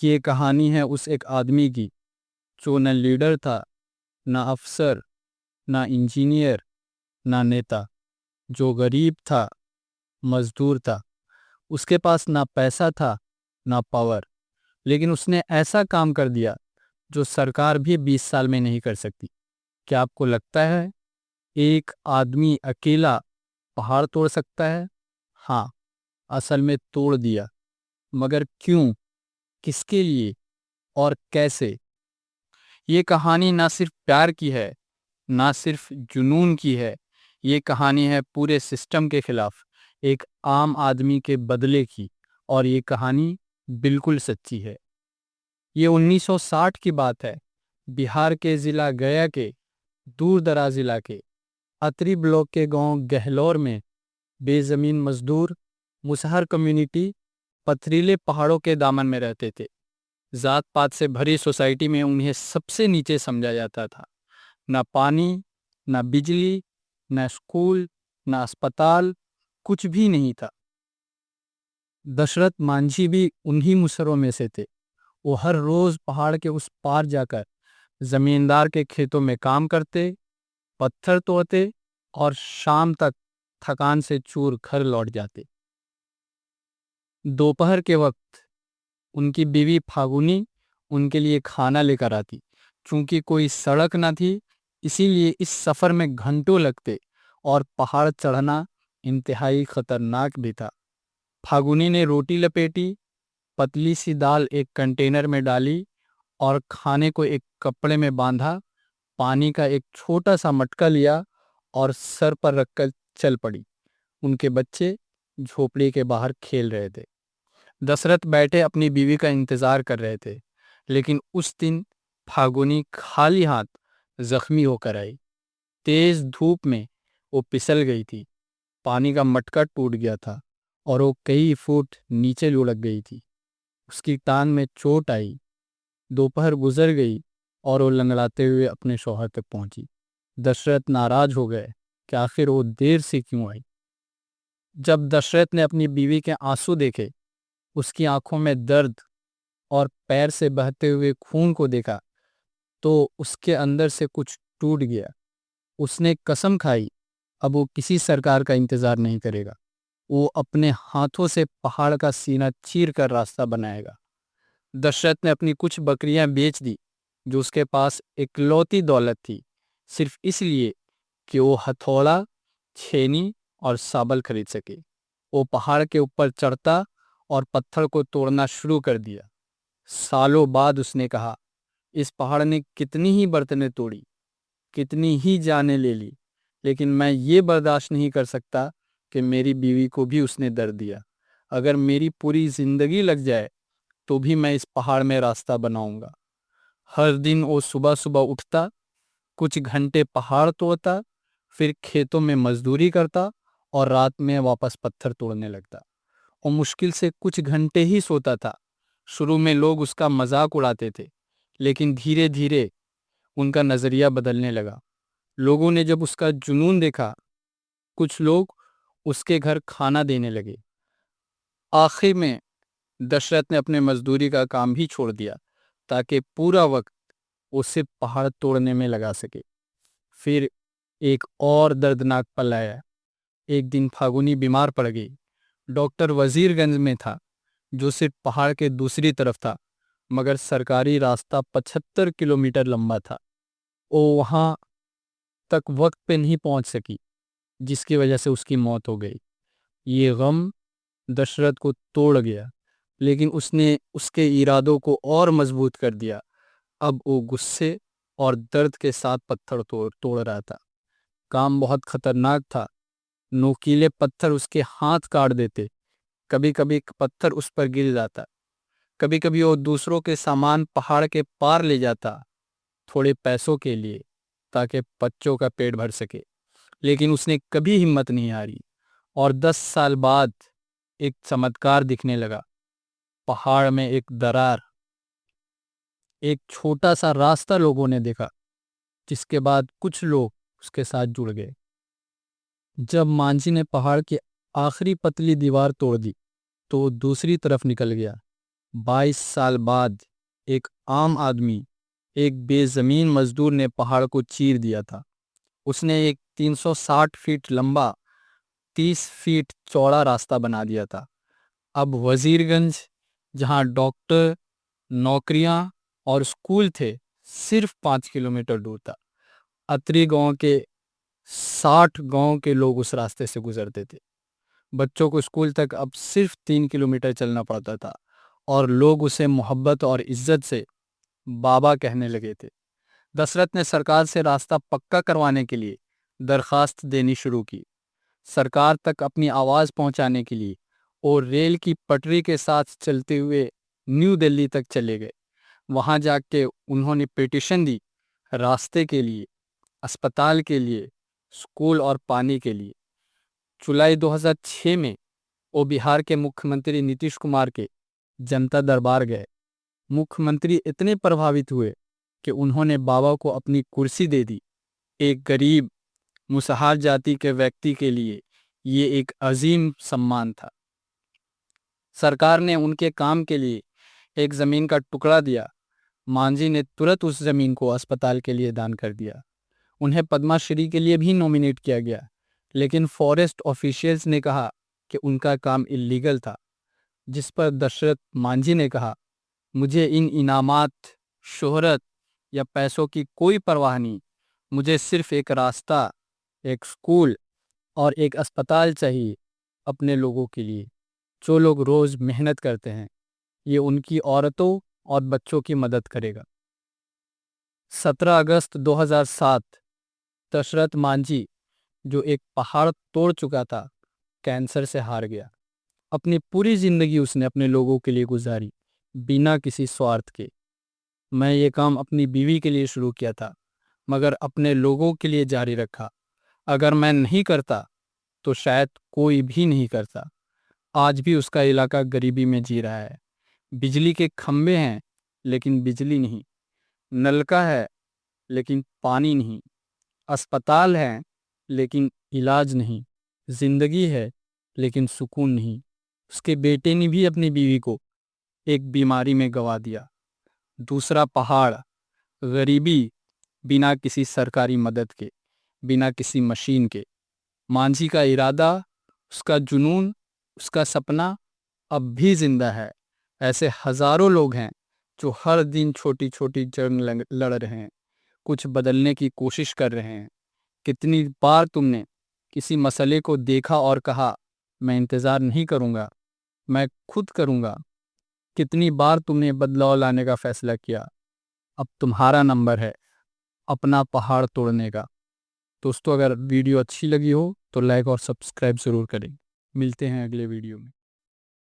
ये कहानी है उस एक आदमी की जो न लीडर था, ना अफसर, ना इंजीनियर, ना नेता। जो गरीब था, मजदूर था। उसके पास ना पैसा था, ना पावर। लेकिन उसने ऐसा काम कर दिया जो सरकार भी 20 साल में नहीं कर सकती। क्या आपको लगता है एक आदमी अकेला पहाड़ तोड़ सकता है? हाँ, असल में तोड़ दिया। मगर क्यों, किसके लिए और कैसे? ये कहानी ना सिर्फ प्यार की है, ना सिर्फ जुनून की है। ये कहानी है पूरे सिस्टम के खिलाफ, एक आम आदमी के बदले की। और ये कहानी बिल्कुल सच्ची है। ये 1960 की बात है। बिहार के जिला गया के दूर दराज इलाके अतरी ब्लॉक के गांव गहलोर में बेजमीन मजदूर मुसहर कम्युनिटी पथरीले पहाड़ों के दामन में रहते थे। जात पात से भरी सोसाइटी में उन्हें सबसे नीचे समझा जाता था। ना पानी, ना बिजली, ना स्कूल, ना अस्पताल, कुछ भी नहीं था। दशरथ मांझी भी उन्हीं मुसरों में से थे। वो हर रोज पहाड़ के उस पार जाकर जमींदार के खेतों में काम करते, पत्थर तोड़ते और शाम तक थकान से चूर घर लौट जाते। दोपहर के वक्त उनकी बीवी फागुनी उनके लिए खाना लेकर आती। चूंकि कोई सड़क न थी, इसीलिए इस सफर में घंटों लगते और पहाड़ चढ़ना इंतहाई खतरनाक भी था। फागुनी ने रोटी लपेटी, पतली सी दाल एक कंटेनर में डाली और खाने को एक कपड़े में बांधा। पानी का एक छोटा सा मटका लिया और सर पर रखकर चल पड़ी। उनके बच्चे झोपड़ी के बाहर खेल रहे थे। दशरथ बैठे अपनी बीवी का इंतजार कर रहे थे। लेकिन उस दिन फागुनी खाली हाथ जख्मी होकर आई। तेज धूप में वो फिसल गई थी। पानी का मटका टूट गया था और वो कई फुट नीचे लुढ़क गई थी। उसकी टांग में चोट आई। दोपहर गुजर गई और वो लंगड़ाते हुए अपने शौहर तक पहुंची। दशरथ नाराज हो गए कि आखिर वो देर से क्यों आई। जब दशरथ ने अपनी बीवी के आंसू देखे, उसकी आंखों में दर्द और पैर से बहते हुए खून को देखा, तो उसके अंदर से कुछ टूट गया। उसने कसम खाई, अब वो किसी सरकार का इंतजार नहीं करेगा। वो अपने हाथों से पहाड़ का सीना चीर कर रास्ता बनाएगा। दशरथ ने अपनी कुछ बकरियां बेच दी, जो उसके पास इकलौती दौलत थी, सिर्फ इसलिए कि वो हथौड़ा, छेनी और साबल खरीद सके। वो पहाड़ के ऊपर चढ़ता और पत्थर को तोड़ना शुरू कर दिया। सालों बाद उसने कहा, इस पहाड़ ने कितनी ही बर्तनें तोड़ी, कितनी ही जानें ले ली, लेकिन मैं ये बर्दाश्त नहीं कर सकता कि मेरी बीवी को भी उसने दर्द दिया। अगर मेरी पूरी जिंदगी लग जाए तो भी मैं इस पहाड़ में रास्ता बनाऊंगा। हर दिन वो सुबह सुबह उठता, कुछ घंटे पहाड़ तोड़ता, फिर खेतों में मजदूरी करता और रात में वापस पत्थर तोड़ने लगता। और मुश्किल से कुछ घंटे ही सोता था। शुरू में लोग उसका मजाक उड़ाते थे, लेकिन धीरे धीरे उनका नजरिया बदलने लगा। लोगों ने जब उसका जुनून देखा, कुछ लोग उसके घर खाना देने लगे। आखिर में दशरथ ने अपने मजदूरी का काम भी छोड़ दिया ताकि पूरा वक्त वो सिर्फ पहाड़ तोड़ने में लगा सके। फिर एक और दर्दनाक पल आया। एक दिन फागुनी बीमार पड़ गई। डॉक्टर वजीरगंज में था, जो सिर्फ पहाड़ के दूसरी तरफ था, मगर सरकारी रास्ता 75 किलोमीटर लंबा था। वो वहां तक वक्त पे नहीं पहुंच सकी, जिसकी वजह से उसकी मौत हो गई। ये गम दशरथ को तोड़ गया, लेकिन उसने उसके इरादों को और मजबूत कर दिया। अब वो गुस्से और दर्द के साथ पत्थर तोड़ तोड़ रहा था। काम बहुत खतरनाक था। नोकीले पत्थर उसके हाथ काट देते। कभी कभी पत्थर उस पर गिर जाता। कभी कभी वो दूसरों के सामान पहाड़ के पार ले जाता, थोड़े पैसों के लिए, ताकि बच्चों का पेट भर सके। लेकिन उसने कभी हिम्मत नहीं हारी। और 10 साल बाद एक चमत्कार दिखने लगा। पहाड़ में एक दरार, एक छोटा सा रास्ता लोगों ने देखा, जिसके बाद कुछ लोग उसके साथ जुड़ गए। जब मांझी ने पहाड़ की आखिरी पतली दीवार तोड़ दी, तो वो दूसरी तरफ निकल गया। 22 साल बाद एक आम आदमी, एक बेजमीन मजदूर ने पहाड़ को चीर दिया था। उसने एक 360 फीट लंबा, 30 फीट चौड़ा रास्ता बना दिया था। अब वजीरगंज, जहां डॉक्टर, नौकरियां और स्कूल थे, सिर्फ 5 किलोमीटर दूर था। अतरी गांव के 60 गांव के लोग उस रास्ते से गुजरते थे। बच्चों को स्कूल तक अब सिर्फ 3 किलोमीटर चलना पड़ता था और लोग उसे मोहब्बत और इज्जत से बाबा कहने लगे थे। दशरथ ने सरकार से रास्ता पक्का करवाने के लिए दरखास्त देनी शुरू की। सरकार तक अपनी आवाज़ पहुंचाने के लिए और रेल की पटरी के साथ चलते हुए न्यू दिल्ली तक चले गए। वहां जाके उन्होंने पिटीशन दी, रास्ते के लिए, अस्पताल के लिए, स्कूल और पानी के लिए। जुलाई 2006 में वो बिहार के मुख्यमंत्री नीतीश कुमार के जनता दरबार गए। मुख्यमंत्री इतने प्रभावित हुए कि उन्होंने बाबा को अपनी कुर्सी दे दी। एक गरीब मुसहर जाति के व्यक्ति के लिए ये एक अजीम सम्मान था। सरकार ने उनके काम के लिए एक जमीन का टुकड़ा दिया। मांझी ने तुरंत उस जमीन को अस्पताल के लिए दान कर दिया। उन्हें पद्माश्री के लिए भी नॉमिनेट किया गया, लेकिन फॉरेस्ट ऑफिशियल्स ने कहा कि उनका काम इल्लीगल था। जिस पर दशरथ मांझी ने कहा, मुझे इन इनामात, शोहरत या पैसों की कोई परवाह नहीं। मुझे सिर्फ एक रास्ता, एक स्कूल और एक अस्पताल चाहिए अपने लोगों के लिए, जो लोग रोज मेहनत करते हैं। ये उनकी औरतों और बच्चों की मदद करेगा। 17 अगस्त 2007, दशरथ मांझी, जो एक पहाड़ तोड़ चुका था, कैंसर से हार गया। अपनी पूरी जिंदगी उसने अपने लोगों के लिए गुजारी, बिना किसी स्वार्थ के। मैं ये काम अपनी बीवी के लिए शुरू किया था, मगर अपने लोगों के लिए जारी रखा। अगर मैं नहीं करता तो शायद कोई भी नहीं करता। आज भी उसका इलाका गरीबी में जी रहा है। बिजली के खंभे हैं लेकिन बिजली नहीं, नलका है लेकिन पानी नहीं, अस्पताल है लेकिन इलाज नहीं, जिंदगी है लेकिन सुकून नहीं। उसके बेटे ने भी अपनी बीवी को एक बीमारी में गंवा दिया। दूसरा पहाड़, गरीबी, बिना किसी सरकारी मदद के, बिना किसी मशीन के। मांझी का इरादा, उसका जुनून, उसका सपना अब भी जिंदा है। ऐसे हजारों लोग हैं जो हर दिन छोटी छोटी जंग लड़ रहे हैं, कुछ बदलने की कोशिश कर रहे हैं। कितनी बार तुमने किसी मसले को देखा और कहा, मैं इंतज़ार नहीं करूँगा, मैं खुद करूँगा। कितनी बार तुमने बदलाव लाने का फैसला किया। अब तुम्हारा नंबर है अपना पहाड़ तोड़ने का। दोस्तों, अगर वीडियो अच्छी लगी हो तो लाइक और सब्सक्राइब ज़रूर करें। मिलते हैं अगले वीडियो में।